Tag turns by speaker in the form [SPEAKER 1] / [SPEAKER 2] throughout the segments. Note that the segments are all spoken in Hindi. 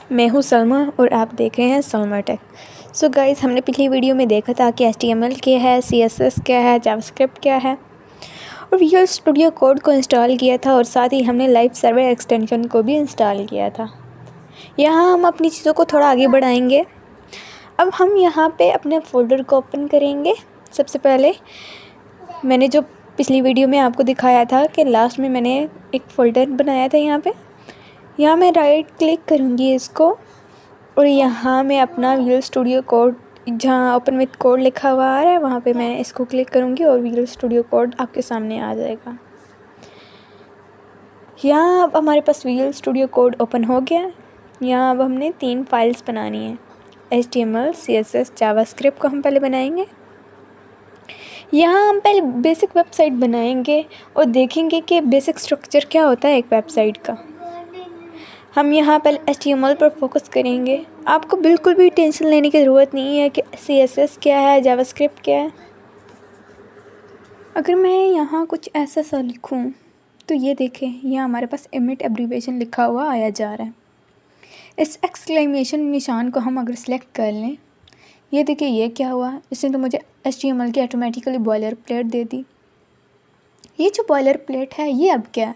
[SPEAKER 1] मैं हूँ सलमा और आप देख रहे हैं सलमा टेक। सो गाइस, हमने पिछली वीडियो में देखा था कि HTML क्या है, CSS क्या है, जावास्क्रिप्ट क्या है और विजुअल स्टूडियो कोड को इंस्टॉल किया था और साथ ही हमने लाइव सर्वर एक्सटेंशन को भी इंस्टॉल किया था। यहाँ हम अपनी चीज़ों को थोड़ा आगे बढ़ाएंगे। अब हम यहाँ पे अपने फ़ोल्डर को ओपन करेंगे। सबसे पहले मैंने जो पिछली वीडियो में आपको दिखाया था कि लास्ट में मैंने एक फ़ोल्डर बनाया था। यहाँ मैं राइट क्लिक करूँगी इसको और यहाँ मैं अपना विजुअल स्टूडियो कोड, जहाँ ओपन विथ कोड लिखा हुआ आ रहा है, वहाँ पे मैं इसको क्लिक करूँगी और विजुअल स्टूडियो कोड आपके सामने आ जाएगा। यहाँ अब हमारे पास विजुअल स्टूडियो कोड ओपन हो गया। यहाँ अब हमने 3 फाइल्स बनानी है। HTML, CSS, जावास्क्रिप्ट को हम पहले बनाएंगे। यहाँ हम पहले बेसिक वेबसाइट बनाएंगे और देखेंगे कि बेसिक स्ट्रक्चर क्या होता है एक वेबसाइट का। हम यहाँ पहले HTML पर फोकस करेंगे। आपको बिल्कुल भी टेंशन लेने की ज़रूरत नहीं है कि CSS क्या है, जावास्क्रिप्ट क्या है। अगर मैं यहाँ कुछ ऐसा सा लिखूँ तो ये देखें, यहाँ हमारे पास एमिट एब्रीविएशन लिखा हुआ आया जा रहा है। इस एक्सक्लेमेशन निशान को हम अगर सेलेक्ट कर लें, ये देखिए ये क्या हुआ, इसने तो मुझे HTML की ऑटोमेटिकली बॉयलर प्लेट दे दी। ये जो बॉयलर प्लेट है ये अब क्या है?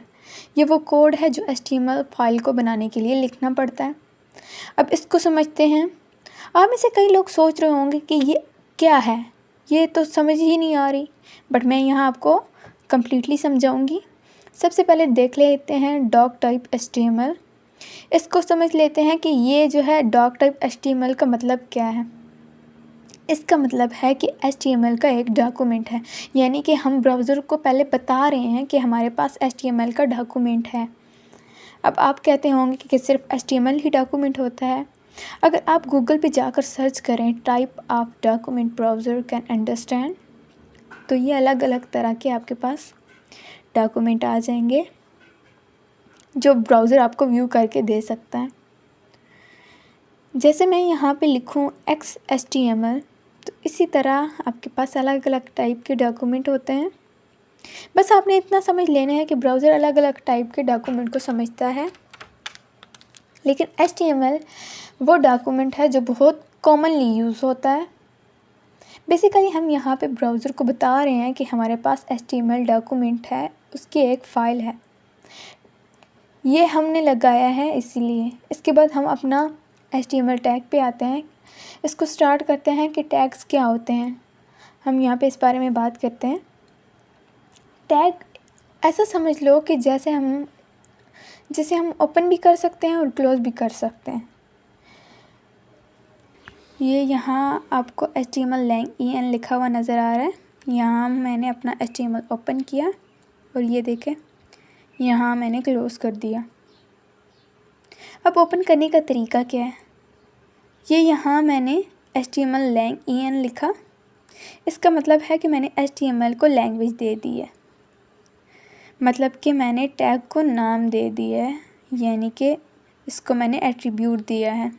[SPEAKER 1] ये वो कोड है जो HTML फाइल को बनाने के लिए लिखना पड़ता है। अब इसको समझते हैं। आप में से कई लोग सोच रहे होंगे कि ये क्या है, ये तो समझ ही नहीं आ रही, बट मैं यहाँ आपको कम्प्लीटली समझाऊंगी। सबसे पहले देख लेते हैं डॉक टाइप HTML। इसको समझ लेते हैं कि ये जो है डॉक टाइप HTML का मतलब क्या है। इसका मतलब है कि HTML का एक डॉक्यूमेंट है, यानी कि हम ब्राउज़र को पहले बता रहे हैं कि हमारे पास HTML का डॉक्यूमेंट है। अब आप कहते होंगे कि सिर्फ HTML ही डॉक्यूमेंट होता है। अगर आप गूगल पे जाकर सर्च करें type of document browser can understand, तो ये अलग अलग तरह के आपके पास डॉक्यूमेंट आ जाएंगे जो ब्राउज़र आपको व्यू करके दे सकता है। जैसे मैं यहाँ पे लिखूँ XHTML, तो इसी तरह आपके पास अलग अलग टाइप के डॉक्यूमेंट होते हैं। बस आपने इतना समझ लेना है कि ब्राउज़र अलग अलग टाइप के डॉक्यूमेंट को समझता है, लेकिन HTML वो डॉक्यूमेंट है जो बहुत कॉमनली यूज़ होता है। बेसिकली हम यहाँ पे ब्राउज़र को बता रहे हैं कि हमारे पास HTML डॉक्यूमेंट है, उसकी एक फ़ाइल है, ये हमने लगाया है इसीलिए। इसके बाद हम अपना HTML टैग पे आते हैं। इसको स्टार्ट करते हैं कि टैग्स क्या होते हैं। हम यहाँ पे इस बारे में बात करते हैं। टैग ऐसा समझ लो कि जैसे हम ओपन भी कर सकते हैं और क्लोज़ भी कर सकते हैं। ये यहाँ आपको HTML lang en लिखा हुआ नज़र आ रहा है। यहाँ मैंने अपना HTML ओपन किया और ये देखें, यहाँ मैंने क्लोज़ कर दिया। अब ओपन करने का तरीका क्या है? ये यहाँ मैंने HTML lang en लिखा। इसका मतलब है कि मैंने HTML को लैंग्वेज दे दी है, मतलब कि मैंने टैग को नाम दे दिया है, यानी कि इसको मैंने एट्रीब्यूट दिया है।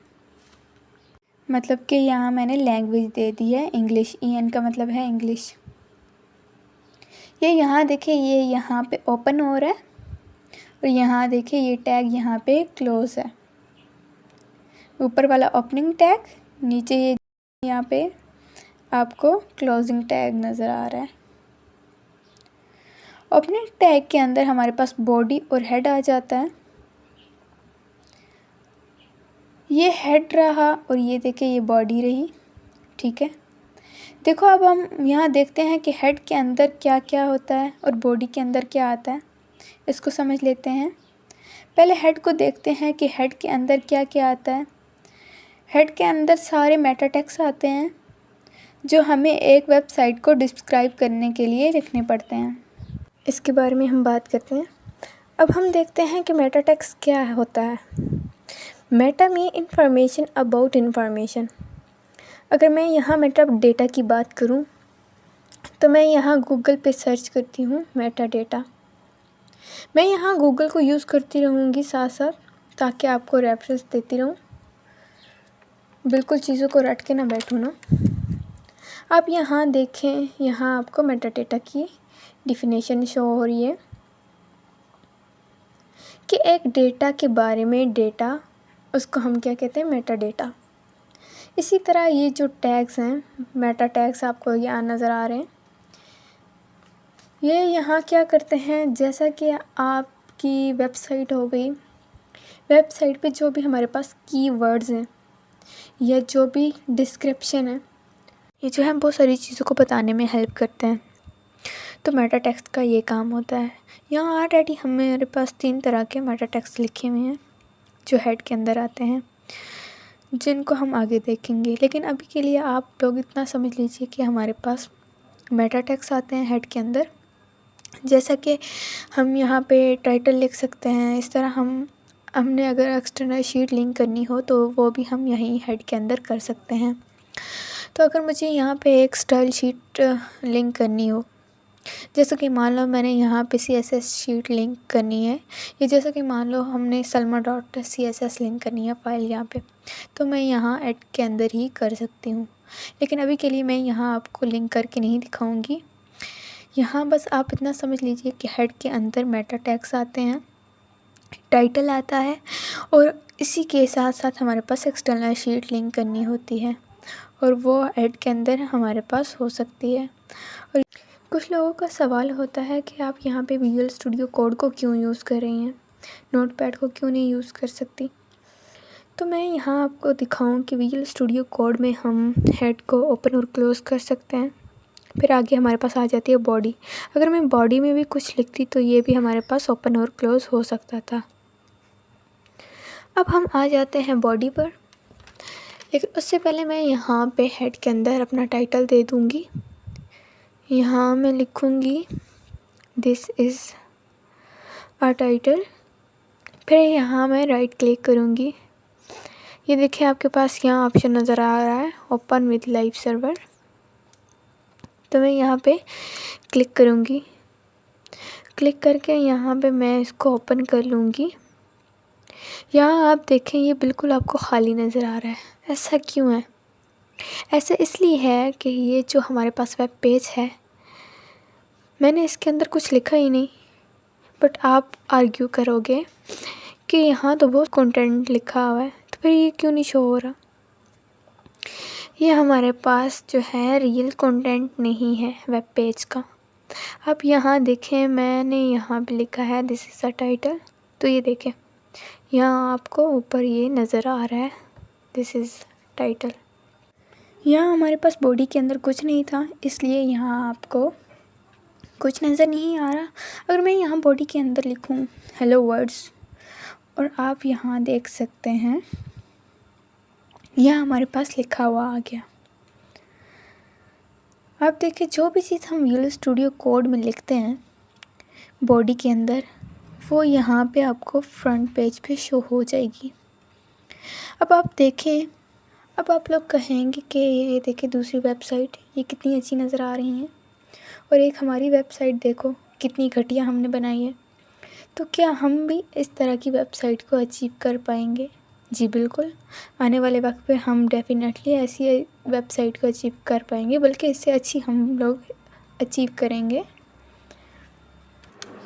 [SPEAKER 1] मतलब कि यहाँ मैंने लैंग्वेज दे दी है इंग्लिश, en का मतलब है इंग्लिश। ये यहाँ देखिए, ये यहाँ पे ओपन हो रहा है और यहाँ देखिए ये टैग यहाँ पे क्लोज़ है। ऊपर वाला ओपनिंग टैग, नीचे ये यहाँ पे आपको क्लोजिंग टैग नज़र आ रहा है। ओपनिंग टैग के अंदर हमारे पास बॉडी और हेड आ जाता है। ये हेड रहा और ये देखिए ये बॉडी रही, ठीक है। देखो अब हम यहाँ देखते हैं कि हेड के अंदर क्या क्या होता है और बॉडी के अंदर क्या आता है, इसको समझ लेते हैं। पहले हेड को देखते हैं कि हेड के अंदर क्या क्या आता है। हेड के अंदर सारे मेटा टैग्स आते हैं जो हमें एक वेबसाइट को डिस्क्राइब करने के लिए लिखने पड़ते हैं। इसके बारे में हम बात करते हैं। अब हम देखते हैं कि मेटा टैग्स क्या होता है। मेटा में इंफॉर्मेशन अबाउट इंफॉर्मेशन। अगर मैं यहाँ मेटा डेटा की बात करूँ तो मैं यहाँ गूगल पे सर्च करती हूँ मेटा डेटा। मैं यहाँ गूगल को यूज़ करती रहूँगी साथ साथ, ताकि आपको रेफरेंस देती रहूँ, बिल्कुल चीज़ों को रट के ना बैठूँ ना। आप यहाँ देखें, यहाँ आपको मेटा डेटा की डिफिनेशन शो हो रही है कि एक डेटा के बारे में डेटा उसको हम क्या कहते हैं, मेटा डेटा। इसी तरह ये जो टैग्स हैं, मेटा टैग्स आपको यहाँ नज़र आ रहे हैं, ये यहाँ क्या करते हैं, जैसा कि आपकी वेबसाइट हो गई, वेबसाइट पे जो भी हमारे पास कीवर्ड्स हैं या जो भी डिस्क्रिप्शन है, ये जो है बहुत सारी चीज़ों को बताने में हेल्प करते हैं। तो मेटा टेक्स्ट का ये काम होता है। यहाँ ऑलरेडी हमारे पास 3 तरह के मेटा टेक्स्ट लिखे हुए हैं जो हेड के अंदर आते हैं, जिनको हम आगे देखेंगे। लेकिन अभी के लिए आप लोग इतना समझ लीजिए कि हमारे पास मेटा टेक्स्ट आते हैं हेड के अंदर। जैसा कि हम यहाँ पे टाइटल लिख सकते हैं, इस तरह हमने अगर एक्सटर्नल शीट लिंक करनी हो तो वो भी हम यहीं हेड के अंदर कर सकते हैं। तो अगर मुझे यहाँ पे एक स्टाइल शीट लिंक करनी हो, जैसा कि मान लो मैंने यहाँ पे CSS शीट लिंक करनी है, या जैसा कि मान लो हमने salma.css लिंक करनी है फाइल यहाँ पे, तो मैं यहाँ ऐड के अंदर ही कर सकती हूँ। लेकिन अभी के लिए मैं यहाँ आपको लिंक करके नहीं दिखाऊंगी। यहाँ बस आप इतना समझ लीजिए कि हेड के अंदर मेटा टैग्स आते हैं, टाइटल आता है, और इसी के साथ साथ हमारे पास एक्सटर्नल शीट लिंक करनी होती है, और वो हेड के अंदर हमारे पास हो सकती है। और कुछ लोगों का सवाल होता है कि आप यहाँ पे विजुअल स्टूडियो कोड को क्यों यूज़ कर रही हैं, नोटपैड को क्यों नहीं यूज़ कर सकती। तो मैं यहाँ आपको दिखाऊं कि विजुअल स्टूडियो कोड में हम हेड को ओपन और क्लोज़ कर सकते हैं। फिर आगे हमारे पास आ जाती है बॉडी। अगर मैं बॉडी में भी कुछ लिखती तो ये भी हमारे पास ओपन और क्लोज़ हो सकता था। अब हम आ जाते हैं बॉडी पर, लेकिन उससे पहले मैं यहाँ पे हेड के अंदर अपना टाइटल दे दूँगी। यहाँ मैं लिखूँगी दिस इज़ अ टाइटल। फिर यहाँ मैं राइट क्लिक करूँगी। ये देखिए आपके पास यहाँ ऑप्शन नज़र आ रहा है ओपन विद लाइव सर्वर। तो मैं यहाँ पे क्लिक करूँगी। क्लिक करके यहाँ पे मैं इसको ओपन कर लूँगी। यहाँ आप देखें ये बिल्कुल आपको खाली नज़र आ रहा है। ऐसा क्यों है? ऐसा इसलिए है कि ये जो हमारे पास वेब पेज है, मैंने इसके अंदर कुछ लिखा ही नहीं। बट आप आर्ग्यू करोगे कि यहाँ तो बहुत कंटेंट लिखा हुआ है, तो फिर ये क्यों नहीं शो हो रहा। ये हमारे पास जो है रियल कंटेंट नहीं है वेब पेज का। आप यहाँ देखें, मैंने यहाँ पे लिखा है दिस इज़ अ टाइटल। तो ये देखें यहाँ आपको ऊपर ये नज़र आ रहा है दिस इज़ टाइटल। यहाँ हमारे पास बॉडी के अंदर कुछ नहीं था, इसलिए यहाँ आपको कुछ नज़र नहीं आ रहा। अगर मैं यहाँ बॉडी के अंदर लिखूँ हेलो वर्ड्स, और आप यहाँ देख सकते हैं यहाँ हमारे पास लिखा हुआ आ गया। आप देखिए जो भी चीज़ हम विजुअल स्टूडियो कोड में लिखते हैं बॉडी के अंदर, वो यहाँ पे आपको फ्रंट पेज पे शो हो जाएगी। अब आप देखें, अब आप लोग कहेंगे कि ये देखें दूसरी वेबसाइट ये कितनी अच्छी नज़र आ रही हैं, और एक हमारी वेबसाइट देखो कितनी घटिया हमने बनाई है। तो क्या हम भी इस तरह की वेबसाइट को अचीव कर पाएंगे? जी बिल्कुल, आने वाले वक्त पे हम डेफिनेटली ऐसी वेबसाइट को अचीव कर पाएंगे, बल्कि इससे अच्छी हम लोग अचीव करेंगे।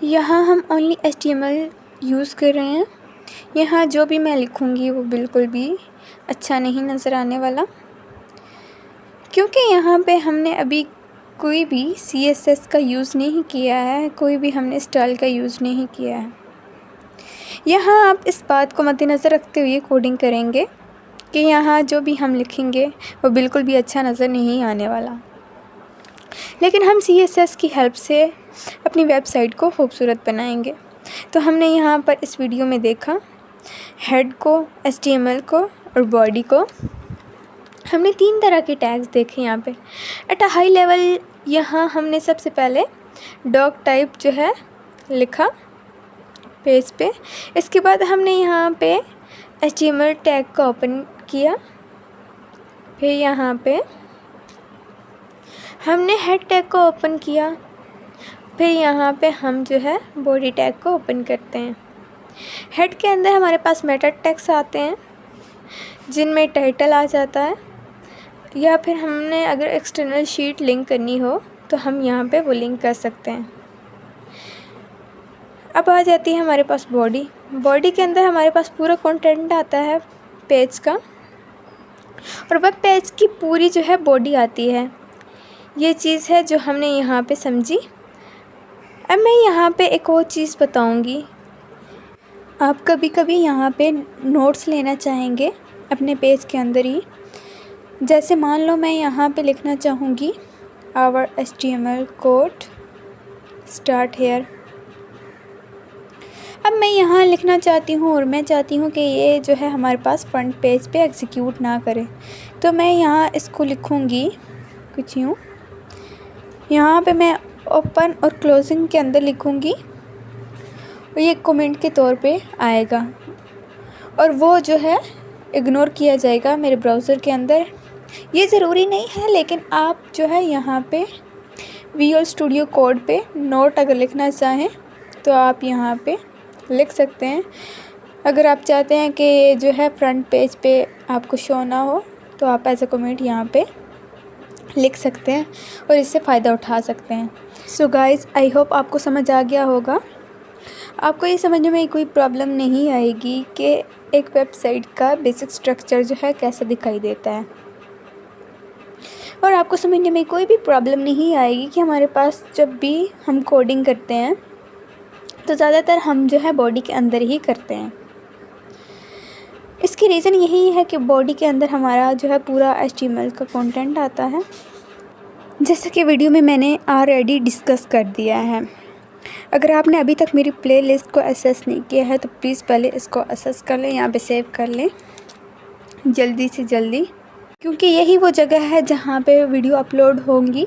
[SPEAKER 1] यहाँ हम ओनली HTML यूज़ कर रहे हैं। यहाँ जो भी मैं लिखूँगी वो बिल्कुल भी अच्छा नहीं नज़र आने वाला, क्योंकि यहाँ पे हमने अभी कोई भी CSS का यूज़ नहीं किया है, कोई भी हमने स्टाइल का यूज़ नहीं किया है। यहाँ आप इस बात को मद्देनज़र रखते हुए कोडिंग करेंगे कि यहाँ जो भी हम लिखेंगे वो बिल्कुल भी अच्छा नज़र नहीं आने वाला। लेकिन हम CSS की हेल्प से अपनी वेबसाइट को खूबसूरत बनाएंगे। तो हमने यहाँ पर इस वीडियो में देखा हेड को, HTML को और बॉडी को। हमने 3 तरह के टैग्स देखे यहाँ पे एट अ हाई लेवल। यहाँ हमने सबसे पहले डॉग टाइप जो है लिखा पेज पे। इसके बाद हमने यहाँ पे HTML टैग को ओपन किया। फिर यहाँ पे हमने हेड टैग को ओपन किया। फिर यहाँ पे हम जो है बॉडी टैग को ओपन करते हैं। हेड के अंदर हमारे पास मेटा टैग्स आते हैं जिनमें टाइटल आ जाता है, या फिर हमने अगर एक्सटर्नल शीट लिंक करनी हो तो हम यहाँ पे वो लिंक कर सकते हैं। अब आ जाती है हमारे पास बॉडी। बॉडी के अंदर हमारे पास पूरा कंटेंट आता है, पेज का, और वेब पेज की पूरी जो है बॉडी आती है। ये चीज़ है जो हमने यहाँ पे समझी। अब मैं यहाँ पे एक और चीज़ बताऊँगी। आप कभी कभी यहाँ पे नोट्स लेना चाहेंगे अपने पेज के अंदर ही। जैसे मान लो मैं यहाँ पे लिखना चाहूँगी our HTML code start here. अब मैं यहाँ लिखना चाहती हूँ और मैं चाहती हूँ कि ये जो है हमारे पास फ्रंट पेज पे एग्जीक्यूट ना करे, तो मैं यहाँ इसको लिखूँगी कुछ यूँ। यहाँ पे मैं ओपन और क्लोजिंग के अंदर लिखूँगी और ये कमेंट के तौर पे आएगा, और वो जो है इग्नोर किया जाएगा मेरे ब्राउज़र के अंदर। ये ज़रूरी नहीं है, लेकिन आप जो है यहाँ पे विजुअल स्टूडियो कोड पे नोट अगर लिखना चाहें तो आप यहाँ पे लिख सकते हैं। अगर आप चाहते हैं कि ये जो है फ्रंट पेज पे आपको शो ना हो, तो आप एज अ कमेंट यहाँ पे लिख सकते हैं और इससे फ़ायदा उठा सकते हैं। सो गाइज़, आई होप आपको समझ आ गया होगा। आपको ये समझने में कोई प्रॉब्लम नहीं आएगी कि एक वेबसाइट का बेसिक स्ट्रक्चर जो है कैसे दिखाई देता है, और आपको समझने में कोई भी प्रॉब्लम नहीं आएगी कि हमारे पास जब भी हम कोडिंग करते हैं तो ज़्यादातर हम जो है बॉडी के अंदर ही करते हैं। इसकी रीज़न यही है कि बॉडी के अंदर हमारा जो है पूरा HTML का कंटेंट आता है, जैसे कि वीडियो में मैंने ऑलरेडी डिस्कस कर दिया है। अगर आपने अभी तक मेरी प्लेलिस्ट को एक्सेस नहीं किया है तो प्लीज़ पहले इसको एक्सेस कर लें, यहाँ पे सेव कर लें जल्दी से जल्दी, क्योंकि यही वो जगह है जहाँ पे वीडियो अपलोड होंगी।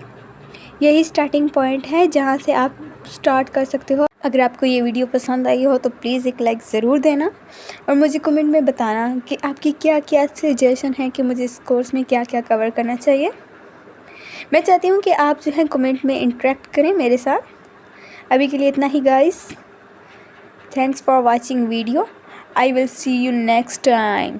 [SPEAKER 1] यही स्टार्टिंग पॉइंट है जहाँ से आप स्टार्ट कर सकते हो। अगर आपको ये वीडियो पसंद आई हो तो प्लीज़ एक लाइक ज़रूर देना, और मुझे कमेंट में बताना कि आपकी क्या क्या सजेशन है कि मुझे इस कोर्स में क्या क्या कवर करना चाहिए। मैं चाहती हूँ कि आप जो है कमेंट में इंटरेक्ट करें मेरे साथ। अभी के लिए इतना ही guys. Thanks for watching video. I will see you next time.